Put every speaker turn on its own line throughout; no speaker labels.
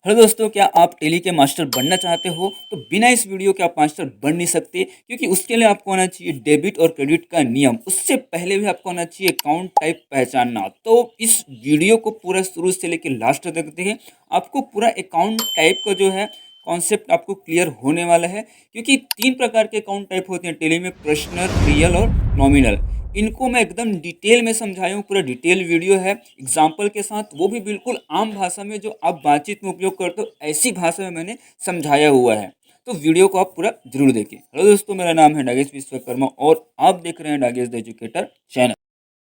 Hello दोस्तों, क्या आप टेली के मास्टर बनना चाहते हो? तो बिना इस वीडियो के आप मास्टर बन नहीं सकते, क्योंकि उसके लिए आपको आना चाहिए डेबिट और क्रेडिट का नियम। उससे पहले भी आपको आना चाहिए अकाउंट टाइप पहचानना। तो इस वीडियो को पूरा शुरू से लेकर लास्ट तक देखते हैं। आपको पूरा अकाउंट टाइप का जो है कॉन्सेप्ट आपको क्लियर होने वाला है, क्योंकि 3 प्रकार के अकाउंट टाइप होते हैं टेली में: पर्सनल, रियल और नॉमिनल। इनको मैं एकदम डिटेल में समझाया हूँ, पूरा डिटेल वीडियो है एग्जाम्पल के साथ, वो भी बिल्कुल आम भाषा में जो आप बातचीत में उपयोग करते हो ऐसी भाषा में मैंने समझाया हुआ है। तो वीडियो को आप पूरा जरूर देखें। हेलो दोस्तों, मेरा नाम है नागेश विश्वकर्मा और आप देख रहे हैं नागेश द एजुकेटर चैनल।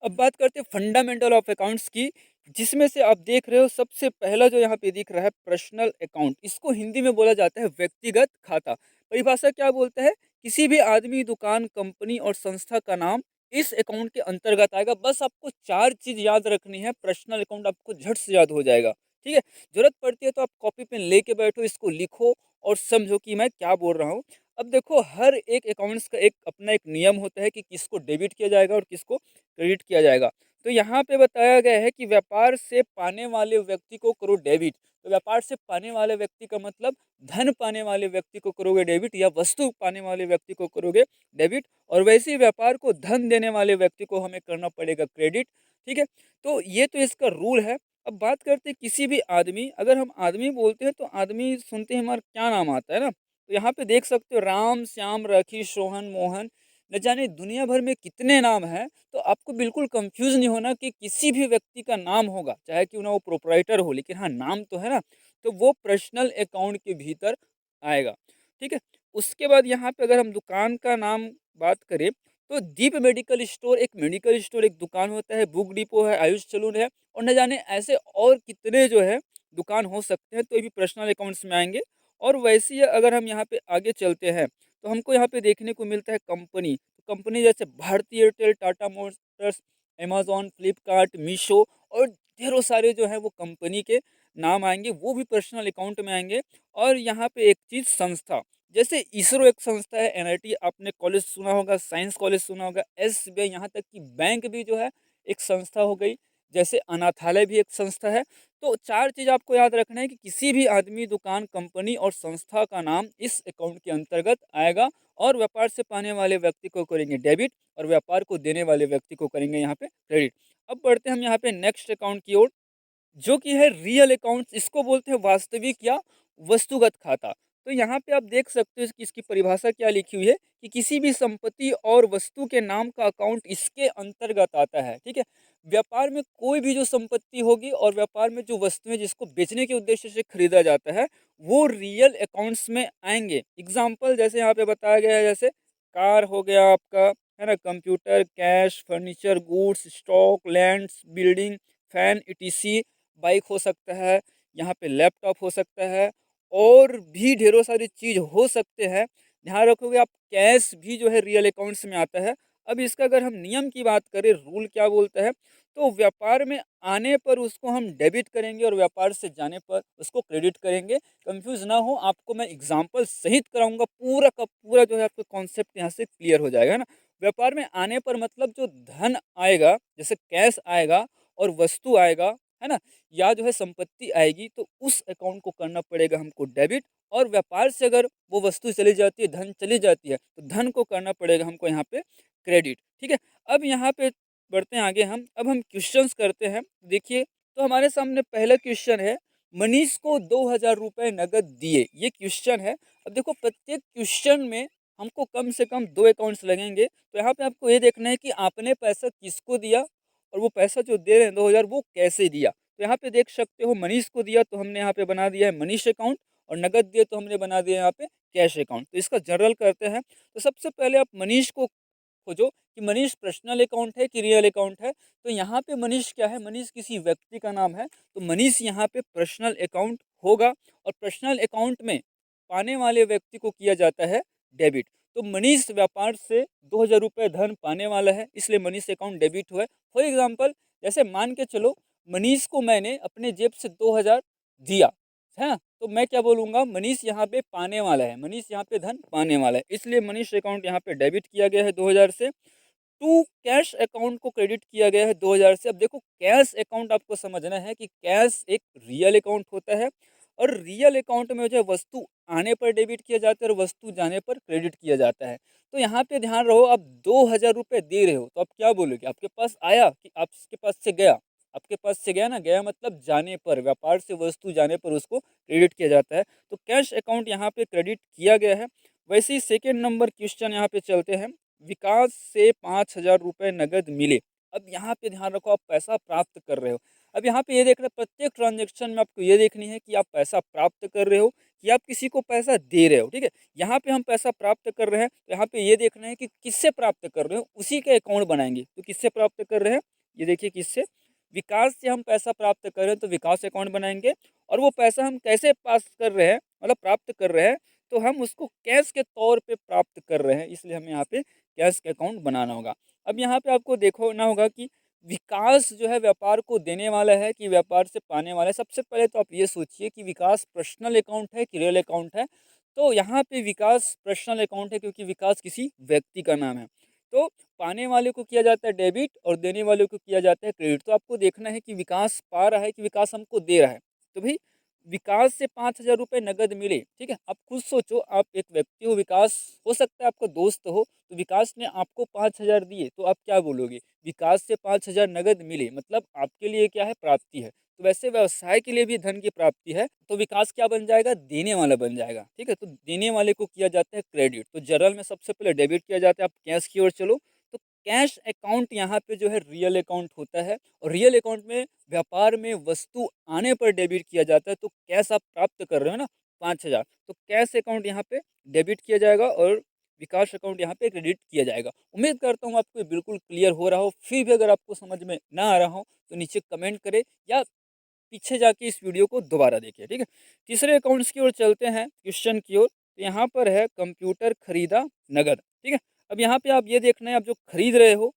अब बात करते हैं फंडामेंटल ऑफ अकाउंट्स की, जिसमें से आप देख रहे हो सबसे पहला जो यहाँ पे दिख रहा है पर्सनल अकाउंट। इसको हिंदी में बोला जाता है व्यक्तिगत खाता। परिभाषा क्या बोलता है? किसी भी आदमी, दुकान, कंपनी और संस्था का नाम इस अकाउंट के अंतर्गत आएगा। बस आपको 4 चीज याद रखनी है, पर्सनल अकाउंट आपको झट से याद हो जाएगा। ठीक है, जरूरत पड़ती है तो आप कॉपी पेन लेके बैठो, इसको लिखो और समझो कि मैं क्या बोल रहा हूँ। अब देखो, हर एक अकाउंट्स का एक अपना एक नियम होता है कि किसको डेबिट किया जाएगा और किसको क्रेडिट किया जाएगा। तो यहाँ पे बताया गया है कि व्यापार से पाने वाले व्यक्ति को करो डेबिट। तो व्यापार से पाने वाले व्यक्ति का मतलब धन पाने वाले व्यक्ति को करोगे डेबिट, या वस्तु पाने वाले व्यक्ति को करोगे डेबिट। और वैसे ही व्यापार को धन देने वाले व्यक्ति को हमें करना पड़ेगा क्रेडिट। ठीक है, तो ये तो इसका रूल है। अब बात करते हैं किसी भी आदमी। अगर हम आदमी बोलते हैं तो आदमी सुनते हैं हमारा क्या नाम आता है ना। तो यहाँ पे देख सकते हो राम, श्याम, राखी, सोहन, मोहन, न जाने दुनिया भर में कितने नाम हैं। तो आपको बिल्कुल कंफ्यूज नहीं होना कि किसी भी व्यक्ति का नाम होगा, चाहे क्यों ना वो प्रोपराइटर हो, लेकिन हाँ नाम तो है ना। तो वो पर्सनल अकाउंट के भीतर आएगा। ठीक है, उसके बाद यहाँ पे अगर हम दुकान का नाम बात करें तो दीप मेडिकल स्टोर एक मेडिकल स्टोर, एक दुकान होता है। बुक डिपो है, आयुष सलून है, और न जाने ऐसे और कितने जो है दुकान हो सकते हैं। तो ये भी पर्सनल अकाउंट्स में आएंगे। और वैसे ही अगर हम यहाँ पे आगे चलते हैं तो हमको यहाँ पे देखने को मिलता है कंपनी। कंपनी जैसे भारतीय Airtel, Tata Motors, Amazon, Flipkart, Meesho और ढेरों सारे जो है वो कंपनी के नाम आएंगे, वो भी पर्सनल अकाउंट में आएंगे। और यहाँ पे एक चीज़ संस्था, जैसे इसरो एक संस्था है, एनआईटी आपने कॉलेज सुना होगा, साइंस कॉलेज सुना होगा, एसबीआई, यहाँ तक कि बैंक भी जो है एक संस्था हो गई। जैसे अनाथालय भी एक संस्था है। तो 4 चीज़ आपको याद रखना है कि किसी भी आदमी, दुकान, कंपनी और संस्था का नाम इस अकाउंट के अंतर्गत आएगा। और व्यापार से पाने वाले व्यक्ति को करेंगे डेबिट और व्यापार को देने वाले व्यक्ति को करेंगे यहाँ पे क्रेडिट। अब बढ़ते हैं हम यहाँ पे नेक्स्ट अकाउंट की ओर, जो कि है रियल अकाउंट। इसको बोलते हैं वास्तविक या वस्तुगत खाता। तो यहाँ पे आप देख सकते हो कि इसकी परिभाषा क्या लिखी हुई है कि किसी भी संपत्ति और वस्तु के नाम का अकाउंट इसके अंतर्गत आता है। ठीक है, व्यापार में कोई भी जो संपत्ति होगी और व्यापार में जो वस्तुएं जिसको बेचने के उद्देश्य से खरीदा जाता है, वो रियल अकाउंट्स में आएंगे। एग्जाम्पल जैसे यहाँ पे बताया गया है, जैसे कार हो गया आपका, है ना, computer, cash, furniture, goods, stock, lands, building, fan, etc, bike हो सकता है, यहाँ पे लैपटॉप हो सकता है, और भी ढेरों सारी चीज़ हो सकते हैं। ध्यान रखोगे आप, कैश भी जो है रियल अकाउंट्स में आता है। अब इसका अगर हम नियम की बात करें, रूल क्या बोलता है, तो व्यापार में आने पर उसको हम डेबिट करेंगे और व्यापार से जाने पर उसको क्रेडिट करेंगे। कंफ्यूज ना हो, आपको मैं एग्जाम्पल सहित कराऊंगा, पूरा का पूरा जो है आपका कॉन्सेप्ट यहाँ से क्लियर हो जाएगा, है ना। व्यापार में आने पर मतलब जो धन आएगा, जैसे कैश आएगा और वस्तु आएगा, है ना, या जो है संपत्ति आएगी, तो उस अकाउंट को करना पड़ेगा हमको डेबिट। और व्यापार से अगर वो वस्तु चली जाती है, धन चली जाती है, तो धन को करना पड़ेगा हमको यहाँ पे क्रेडिट। ठीक है, अब यहाँ पे बढ़ते हैं आगे हम। अब हम क्वेश्चंस करते हैं। देखिए, तो हमारे सामने पहला क्वेश्चन है, मनीष को 2,000 रुपये नगद दिए, ये क्वेश्चन है। अब देखो, प्रत्येक क्वेश्चन में हमको कम से कम 2 अकाउंट्स लगेंगे। तो यहाँ पे आपको ये देखना है कि आपने पैसा किसको दिया और वो पैसा जो दे रहे हैं 2,000, वो कैसे दिया। तो यहाँ पे देख सकते हो, मनीष को दिया तो हमने यहाँ पे बना दिया है मनीष अकाउंट, और नगद दिए तो हमने बना दिया यहाँ पे कैश अकाउंट। तो इसका जनरल करते हैं। तो सबसे पहले आप मनीष को खोजो कि मनीष पर्सनल अकाउंट है कि रियल अकाउंट है। तो यहाँ पे मनीष क्या है? मनीष किसी व्यक्ति का नाम है, तो मनीष यहाँ पे पर्सनल अकाउंट होगा। और पर्सनल अकाउंट में पाने वाले व्यक्ति को किया जाता है डेबिट। तो मनीष व्यापार से 2,000 रुपये धन पाने वाला है, इसलिए मनीष अकाउंट डेबिट हुआ है। फॉर एग्जाम्पल, जैसे मान के चलो मनीष को मैंने अपने जेब से 2,000 दिया है ना, तो मैं क्या बोलूँगा, मनीष यहाँ पे पाने वाला है, मनीष यहाँ पे धन पाने वाला है, इसलिए मनीष अकाउंट यहाँ पे डेबिट किया गया है 2,000 से। टू कैश अकाउंट को क्रेडिट किया गया है 2,000 से। अब देखो, कैश अकाउंट आपको समझना है कि कैश एक रियल अकाउंट होता है और रियल अकाउंट में जो है वस्तु आने पर डेबिट किया जाता है और वस्तु जाने पर क्रेडिट किया जाता है। तो यहाँ पे ध्यान रहो, आप 2,000 रुपये दे रहे हो तो आप क्या बोलोगे, आपके पास आया कि आपके पास से गया? आपके पास से गया ना, गया मतलब जाने पर, व्यापार से वस्तु जाने पर उसको क्रेडिट किया जाता है। तो कैश अकाउंट यहाँ पे क्रेडिट किया गया है। वैसे ही सेकेंड नंबर क्वेश्चन यहाँ पे चलते हैं, विकास से 5,000 रुपये नगद मिले। अब यहाँ पे ध्यान रखो, आप पैसा प्राप्त कर रहे हो। अब यहाँ पे ये देखना, प्रत्येक ट्रांजेक्शन में आपको ये देखनी है कि आप पैसा प्राप्त कर रहे हो कि आप किसी को पैसा दे रहे हो। ठीक है, यहाँ पे हम पैसा प्राप्त कर रहे हैं तो यहाँ पे ये देखना है कि किससे प्राप्त कर रहे हो, उसी का अकाउंट बनाएंगे। तो किससे प्राप्त कर रहे हैं, ये देखिए किससे, विकास से हम पैसा प्राप्त कर रहे हैं तो विकास अकाउंट बनाएंगे। और वो पैसा हम कैसे पास कर रहे हैं, मतलब प्राप्त कर रहे हैं, तो हम उसको कैश के तौर पे प्राप्त कर रहे हैं, इसलिए हमें यहाँ पे कैश का अकाउंट बनाना होगा। अब यहाँ पे आपको देखना होगा कि विकास जो है व्यापार को देने वाला है कि व्यापार से पाने वाला है। सबसे पहले तो आप ये सोचिए कि विकास पर्सनल अकाउंट है कि रियल अकाउंट है। तो यहाँ पे विकास पर्सनल अकाउंट है क्योंकि विकास किसी व्यक्ति का नाम है। तो पाने वाले को किया जाता है डेबिट और देने वाले को किया जाता है क्रेडिट। तो आपको देखना है कि विकास पा रहा है कि विकास हमको दे रहा है। तो भाई विकास से 5,000 रुपये नगद मिले। ठीक है, आप खुद सोचो, आप एक व्यक्ति हो, विकास हो सकता है आपका दोस्त हो, तो विकास ने आपको 5,000 दिए तो आप क्या बोलोगे, विकास से 5,000 नगद मिले मतलब आपके लिए क्या है, प्राप्ति है। तो वैसे व्यवसाय के लिए भी धन की प्राप्ति है, तो विकास क्या बन जाएगा, देने वाला बन जाएगा। ठीक है, तो देने वाले को किया जाता है क्रेडिट। तो जनरल में सबसे पहले डेबिट किया जाता है। आप कैश की ओर चलो, तो कैश अकाउंट यहाँ पे जो है रियल अकाउंट होता है। और रियल अकाउंट में व्यापार में वस्तु आने पर डेबिट किया जाता है। तो कैश आप प्राप्त कर रहे हो ना 5,000, तो कैश अकाउंट यहाँ पे डेबिट किया जाएगा और विकास अकाउंट यहाँ पे क्रेडिट किया जाएगा। उम्मीद करता हूँ आपको बिल्कुल क्लियर हो रहा हो। फिर भी अगर आपको समझ में ना आ रहा हो तो नीचे कमेंट करें या पीछे जाके इस वीडियो को दोबारा देखिए। ठीक है, तीसरे अकाउंट्स की ओर चलते हैं, क्वेश्चन की ओर। तो यहाँ पर है कंप्यूटर खरीदा नगद। ठीक है, अब यहाँ पे आप ये देखना है, आप जो खरीद रहे हो,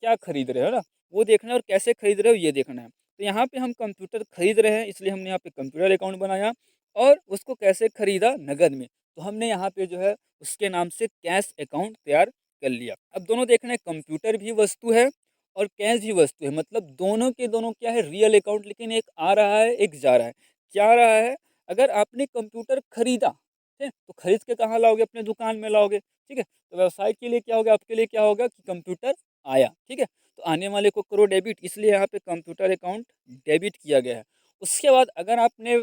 क्या खरीद रहे हो ना, वो देखना है, और कैसे खरीद रहे हो ये देखना है। तो यहाँ पे हम कंप्यूटर खरीद रहे हैं, इसलिए हमने यहाँ पे कंप्यूटर अकाउंट बनाया। और उसको कैसे खरीदा, नगद में, तो हमने यहाँ पे जो है उसके नाम से कैश अकाउंट तैयार कर लिया। अब दोनों देखना है, कंप्यूटर भी वस्तु है और कैश भी वस्तु है, मतलब दोनों के दोनों क्या है, रियल अकाउंट। लेकिन एक आ रहा है एक जा रहा है। क्या आ रहा है, अगर आपने कंप्यूटर खरीदा, ठीक है, तो खरीद के कहाँ लाओगे, अपने दुकान में लाओगे। ठीक है, तो व्यवसाय के लिए क्या होगा, आपके लिए क्या होगा कि कंप्यूटर आया। ठीक है, तो आने वाले को करो डेबिट, इसलिए यहाँ पे कंप्यूटर अकाउंट डेबिट किया गया है। उसके बाद अगर आपने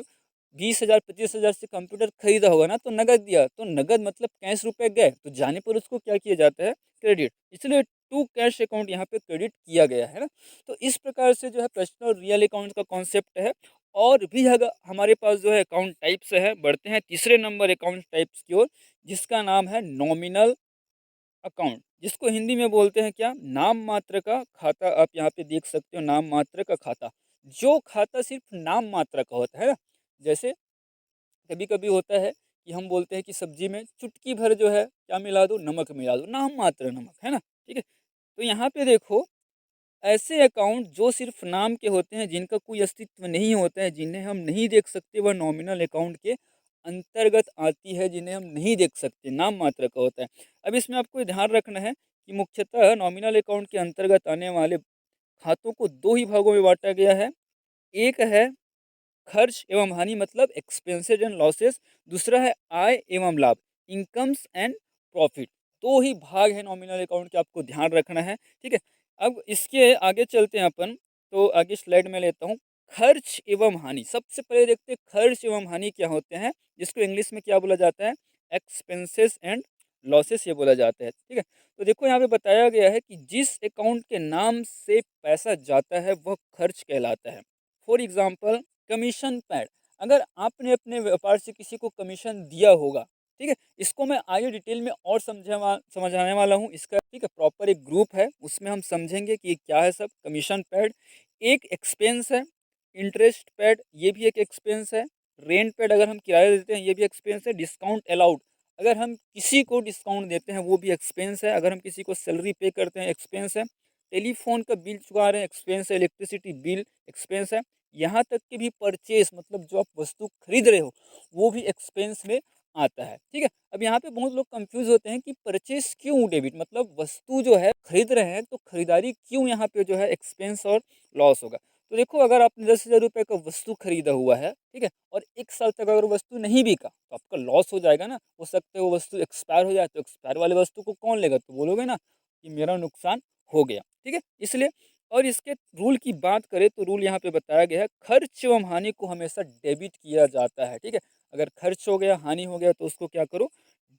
20,000 25,000 से कंप्यूटर खरीदा होगा ना, तो नगद दिया, तो नगद मतलब कैश रुपए गए, तो जाने पर उसको क्या किया जाता है, क्रेडिट। इसलिए टू कैश अकाउंट यहाँ पे क्रेडिट किया गया है ना। तो इस प्रकार से जो है पर्सनल रियल अकाउंट का कॉन्सेप्ट है। और भी अगर हमारे पास जो है अकाउंट टाइप्स है, बढ़ते हैं तीसरे नंबर अकाउंट टाइप्स की ओर, जिसका नाम है नॉमिनल अकाउंट, जिसको हिंदी में बोलते हैं क्या, नाम मात्र का खाता। आप यहाँ पे देख सकते हो, नाम मात्र का खाता, जो खाता सिर्फ नाम मात्र का होता है ना। जैसे कभी कभी होता है कि हम बोलते हैं कि सब्जी में चुटकी भर जो है क्या मिला दो, नमक मिला दो, नाम मात्र नमक है ना। ठीक है, तो यहाँ पे देखो, ऐसे अकाउंट जो सिर्फ नाम के होते हैं, जिनका कोई अस्तित्व नहीं होता है, जिन्हें हम नहीं देख सकते, वह नॉमिनल अकाउंट के अंतर्गत आती है, जिन्हें हम नहीं देख सकते, नाम मात्र का होता है। अब इसमें आपको ध्यान रखना है कि मुख्यतः नॉमिनल अकाउंट के अंतर्गत आने वाले खातों को दो ही भागों में बांटा गया है। एक है खर्च एवं हानि मतलब एक्सपेंसेस एंड लॉसेस, दूसरा है आय एवं लाभ, इनकम्स एंड प्रॉफिट। दो ही भाग है नॉमिनल अकाउंट के, आपको ध्यान रखना है। ठीक है, अब इसके आगे चलते हैं अपन, तो आगे स्लाइड में लेता हूँ। खर्च एवं हानि, सबसे पहले देखते हैं खर्च एवं हानि क्या होते हैं, जिसको इंग्लिश में क्या बोला जाता है, एक्सपेंसेस एंड लॉसेस ये बोला जाता है। ठीक है, तो देखो यहाँ पे बताया गया है कि जिस अकाउंट के नाम से पैसा जाता है वह खर्च कहलाता है। फॉर एग्जाम्पल कमीशन पैड, अगर आपने अपने व्यापार से किसी को कमीशन दिया होगा, ठीक है, इसको मैं आगे डिटेल में और समझाने वाला हूँ इसका। ठीक है, प्रॉपर एक ग्रुप है, उसमें हम समझेंगे कि क्या है सब। कमीशन पैड एक एक्सपेंस है, इंटरेस्ट पैड ये भी एक एक्सपेंस है, रेंट पैड अगर हम किराया देते हैं ये भी एक्सपेंस है, डिस्काउंट अलाउड अगर हम किसी को डिस्काउंट देते हैं वो भी एक्सपेंस है, अगर हम किसी को सैलरी पे करते हैं एक्सपेंस है, टेलीफोन का बिल चुका रहे हैं एक्सपेंस है, इलेक्ट्रिसिटी बिल एक्सपेंस है, यहाँ तक कि भी परचेस मतलब जो आप वस्तु खरीद रहे हो वो भी एक्सपेंस में आता है। ठीक है, अब यहाँ पे बहुत लोग कंफ्यूज होते हैं कि परचेस क्यों डेबिट, मतलब वस्तु जो है खरीद रहे हैं तो खरीदारी क्यों यहाँ पे जो है एक्सपेंस और लॉस होगा। तो देखो अगर आपने 10,000 रुपये का वस्तु खरीदा हुआ है, ठीक है, और 1 साल तक अगर वो वस्तु नहीं बिका तो आपका लॉस हो जाएगा ना। हो सकता है वो वस्तु एक्सपायर हो जाए, तो एक्सपायर वाले वस्तु को कौन लेगा, तो बोलोगे ना कि मेरा नुकसान हो गया, ठीक है, इसलिए। और इसके रूल की बात करें तो रूल यहाँ पे बताया गया है, खर्च एवं हानि को हमेशा डेबिट किया जाता है, ठीक है। अगर खर्च हो गया, हानि हो गया, तो उसको क्या करो,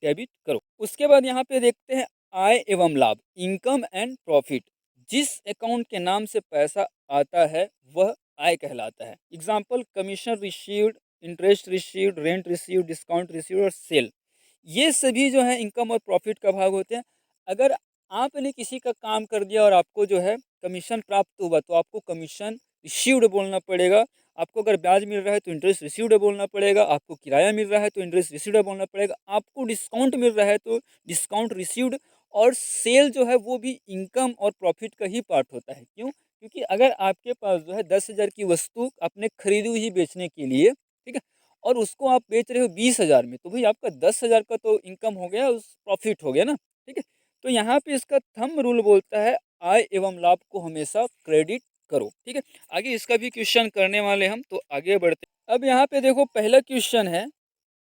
डेबिट करो। उसके बाद यहाँ पे देखते हैं आय एवं लाभ, इनकम एंड प्रॉफिट। जिस अकाउंट के नाम से पैसा आता है वह आय कहलाता है। Example, commission received, interest received, rent received, discount received और सेल, ये सभी जो है इनकम और प्रॉफिट का भाग होते हैं। अगर आपने किसी का काम कर दिया और आपको जो है कमीशन प्राप्त हुआ, तो आपको कमीशन रिसीव्ड बोलना पड़ेगा। आपको अगर ब्याज मिल रहा है तो इंटरेस्ट रिसीव्ड बोलना पड़ेगा। आपको किराया मिल रहा है तो इंटरेस्ट रिसीव्ड बोलना पड़ेगा। आपको डिस्काउंट मिल रहा है तो डिस्काउंट रिसीव्ड। और सेल जो है वो भी इनकम और प्रॉफिट का ही पार्ट होता है। क्यों? क्योंकि अगर आपके पास जो है 10,000 की वस्तु आपने खरीदी हुई बेचने के लिए, ठीक है, और उसको आप बेच रहे हो 20,000 में, तो भाई आपका 10,000 का तो इनकम हो गया, उस प्रॉफिट हो गया ना, ठीक है। तो यहाँ पे इसका थंब रूल बोलता है आय एवं लाभ को हमेशा क्रेडिट करो, ठीक है। आगे इसका भी क्वेश्चन करने वाले हम, तो आगे बढ़ते हैं। अब यहाँ पे देखो पहला क्वेश्चन है,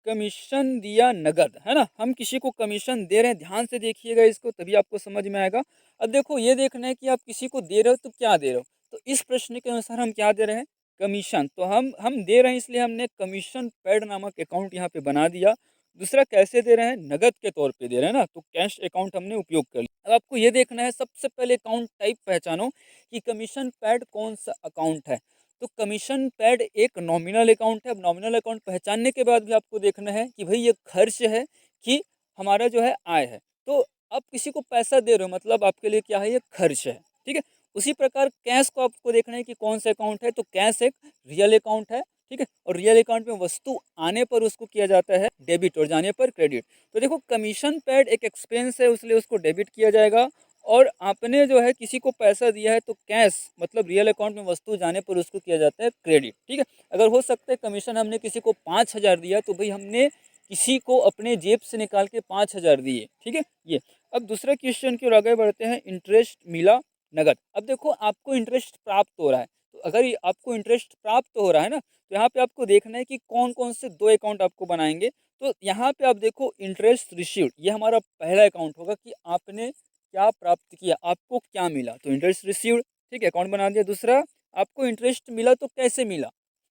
कमीशन दिया नगद, है ना। हम किसी को कमीशन दे रहे हैं, ध्यान से देखिएगा इसको, तभी आपको समझ में आएगा। अब देखो ये देखना है कि आप किसी को दे रहे हो तो क्या दे रहे हो। तो इस प्रश्न के अनुसार हम क्या दे रहे हैं, कमीशन। तो हम दे रहे हैं, इसलिए हमने कमीशन पेड नामक अकाउंट यहाँ पे बना दिया। दूसरा, कैसे दे रहे हैं, नगद के तौर पे दे रहे हैं ना, तो कैश अकाउंट हमने उपयोग कर लिया। अब आपको ये देखना है, सबसे पहले अकाउंट टाइप पहचानो कि कमीशन पेड कौन सा अकाउंट है। तो कमीशन पेड एक नॉमिनल अकाउंट है। अब नॉमिनल अकाउंट पहचानने के बाद भी आपको देखना है कि भाई ये खर्च है कि हमारा जो है आय है। तो आप किसी को पैसा दे रहे हो, मतलब आपके लिए क्या है, ये खर्च है, ठीक है। उसी प्रकार कैश को आपको देखना है कि कौन सा अकाउंट है। तो कैश एक रियल अकाउंट है, ठीक है, और रियल अकाउंट में वस्तु आने पर उसको किया जाता है डेबिट और जाने पर क्रेडिट। तो देखो कमीशन पेड एक एक्सपेंस है, इसलिए उसको डेबिट किया जाएगा। और आपने जो है किसी को पैसा दिया है तो कैश मतलब रियल अकाउंट में वस्तु जाने पर उसको किया जाता है क्रेडिट, ठीक है। अगर हो सकता है कमीशन हमने किसी को 5,000 दिया, तो भाई हमने किसी को अपने जेब से निकाल के 5,000 दिए, ठीक है ये। अब दूसरा क्वेश्चन की ओर आगे बढ़ते हैं, इंटरेस्ट मिला नगद। अब देखो आपको इंटरेस्ट प्राप्त हो रहा है, तो अगर ये आपको इंटरेस्ट प्राप्त हो रहा है ना, तो यहाँ पे आपको देखना है कि कौन कौन से दो अकाउंट आपको बनाएंगे। तो यहाँ पे आप देखो इंटरेस्ट रिसीव्ड, ये हमारा पहला अकाउंट होगा कि आपने क्या प्राप्त किया, आपको क्या मिला, तो इंटरेस्ट रिसीव्ड, ठीक है, अकाउंट बना दिया। दूसरा, आपको इंटरेस्ट मिला तो कैसे मिला,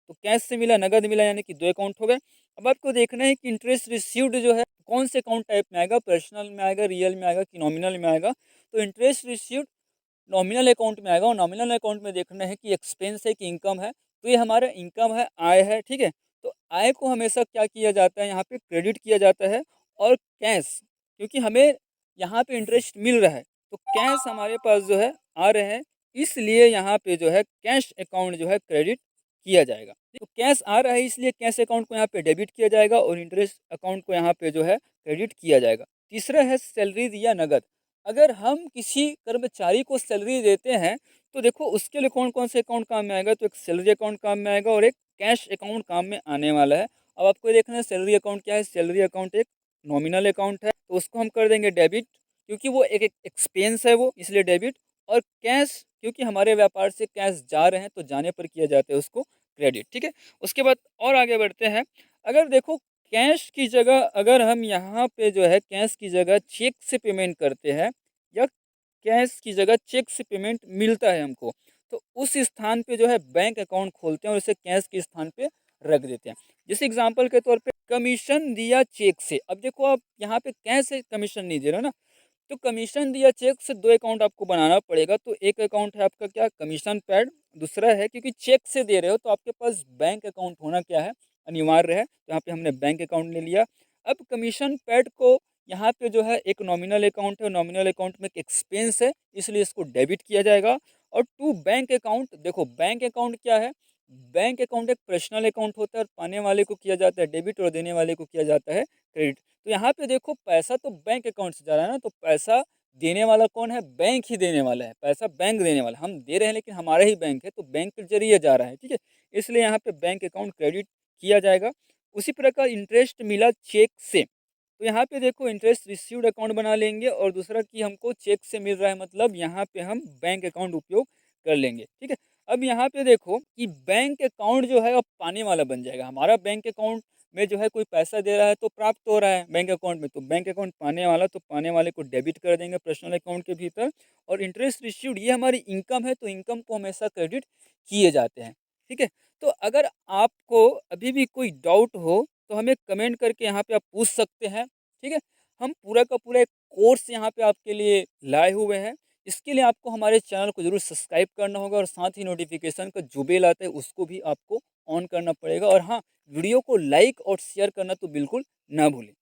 तो कैश से मिला, नगद मिला, यानी कि दो अकाउंट हो गए। अब आपको देखना है कि इंटरेस्ट रिसीव्ड जो है कौन से अकाउंट टाइप में आएगा, पर्सनल में आएगा, रियल में आएगा कि नॉमिनल में आएगा। तो इंटरेस्ट रिसीव्ड नॉमिनल अकाउंट में आएगा, और नॉमिनल अकाउंट में देखना है कि एक्सपेंस है कि इनकम है। तो ये हमारा इनकम है, आय है, ठीक है। तो आय को हमेशा क्या किया जाता है, यहाँ पे क्रेडिट किया जाता है। और कैश, क्योंकि हमें यहाँ पे इंटरेस्ट मिल रहा है, तो कैश हमारे पास जो है आ रहे हैं, इसलिए यहाँ पे जो है कैश अकाउंट जो है क्रेडिट किया जाएगा। तो कैश आ रहा है इसलिए कैश अकाउंट को यहाँ पे डेबिट किया जाएगा, और इंटरेस्ट अकाउंट को यहाँ पे जो है क्रेडिट किया जाएगा। तीसरा है सैलरी दिया नगद। अगर हम किसी कर्मचारी को सैलरी देते हैं, तो देखो उसके लिए कौन कौन से अकाउंट काम में आएगा, तो एक सैलरी अकाउंट काम में आएगा और एक कैश अकाउंट काम में आने वाला है। अब आपको ये देखना है सैलरी अकाउंट क्या है। सैलरी अकाउंट एक नॉमिनल अकाउंट है, तो उसको हम कर देंगे डेबिट, क्योंकि वो एक एक्सपेंस है वो, इसलिए डेबिट। और कैश, क्योंकि हमारे व्यापार से कैश जा रहे हैं, तो जाने पर किया जाता है उसको क्रेडिट, ठीक है। उसके बाद और आगे बढ़ते हैं। अगर देखो कैश की जगह अगर हम यहाँ पे जो है कैश की जगह चेक से पेमेंट करते हैं, या कैश की जगह चेक से पेमेंट मिलता है हमको, तो उस स्थान पे जो है बैंक अकाउंट खोलते हैं और इसे कैश के स्थान पे रख देते हैं। जैसे एग्जांपल के तौर पे कमीशन दिया चेक से। अब देखो आप यहाँ पे कैश से कमीशन नहीं दे रहे हो ना, तो कमीशन दिया चेक से दो अकाउंट आपको बनाना पड़ेगा। तो एक अकाउंट है आपका क्या, कमीशन पैड। दूसरा है, क्योंकि चेक से दे रहे हो तो आपके पास बैंक अकाउंट होना क्या है, अनिवार्य है। तो यहाँ पे हमने बैंक अकाउंट ले लिया। अब कमीशन पैड को यहाँ पे जो है एक नॉमिनल अकाउंट है, नॉमिनल अकाउंट में एक एक्सपेंस है, इसलिए इसको डेबिट किया जाएगा। और टू बैंक अकाउंट, देखो बैंक अकाउंट क्या है, बैंक अकाउंट एक पर्सनल अकाउंट होता है, और पाने वाले को किया जाता है डेबिट और देने वाले को किया जाता है क्रेडिट। तो यहाँ पे देखो पैसा तो बैंक अकाउंट से जा रहा है ना, तो पैसा देने वाला कौन है, बैंक ही देने वाला है। पैसा बैंक देने वाला, हम दे रहे हैं लेकिन हमारा ही बैंक है, तो बैंक के जरिए जा रहा है, ठीक है। इसलिए यहाँ पे बैंक अकाउंट क्रेडिट किया जाएगा। उसी प्रकार इंटरेस्ट मिला चेक से, तो यहाँ पे देखो इंटरेस्ट रिसीव्ड अकाउंट बना लेंगे, और दूसरा कि हमको चेक से मिल रहा है, मतलब यहाँ पे हम बैंक अकाउंट उपयोग कर लेंगे, ठीक है। अब यहाँ पे देखो कि बैंक अकाउंट जो है अब पाने वाला बन जाएगा। हमारा बैंक अकाउंट में जो है कोई पैसा दे रहा है तो प्राप्त हो रहा है बैंक अकाउंट में, तो बैंक अकाउंट पाने वाला तो पाने वाले को डेबिट कर देंगे पर्सनल अकाउंट के भीतर। और इंटरेस्ट रिसीव्ड ये हमारी इनकम है, तो इनकम को हमेशा क्रेडिट किए जाते हैं। ठीक है? तो अगर आपको अभी भी कोई डाउट हो तो हमें कमेंट करके यहाँ पे आप पूछ सकते हैं। ठीक है? हम पूरा का पूरा एक कोर्स यहाँ पे आपके लिए लाए हुए हैं। इसके लिए आपको हमारे चैनल को ज़रूर सब्सक्राइब करना होगा और साथ ही नोटिफिकेशन का जो बेल आता है उसको भी आपको ऑन करना पड़ेगा। और हाँ, वीडियो को लाइक और शेयर करना तो बिल्कुल ना भूलें।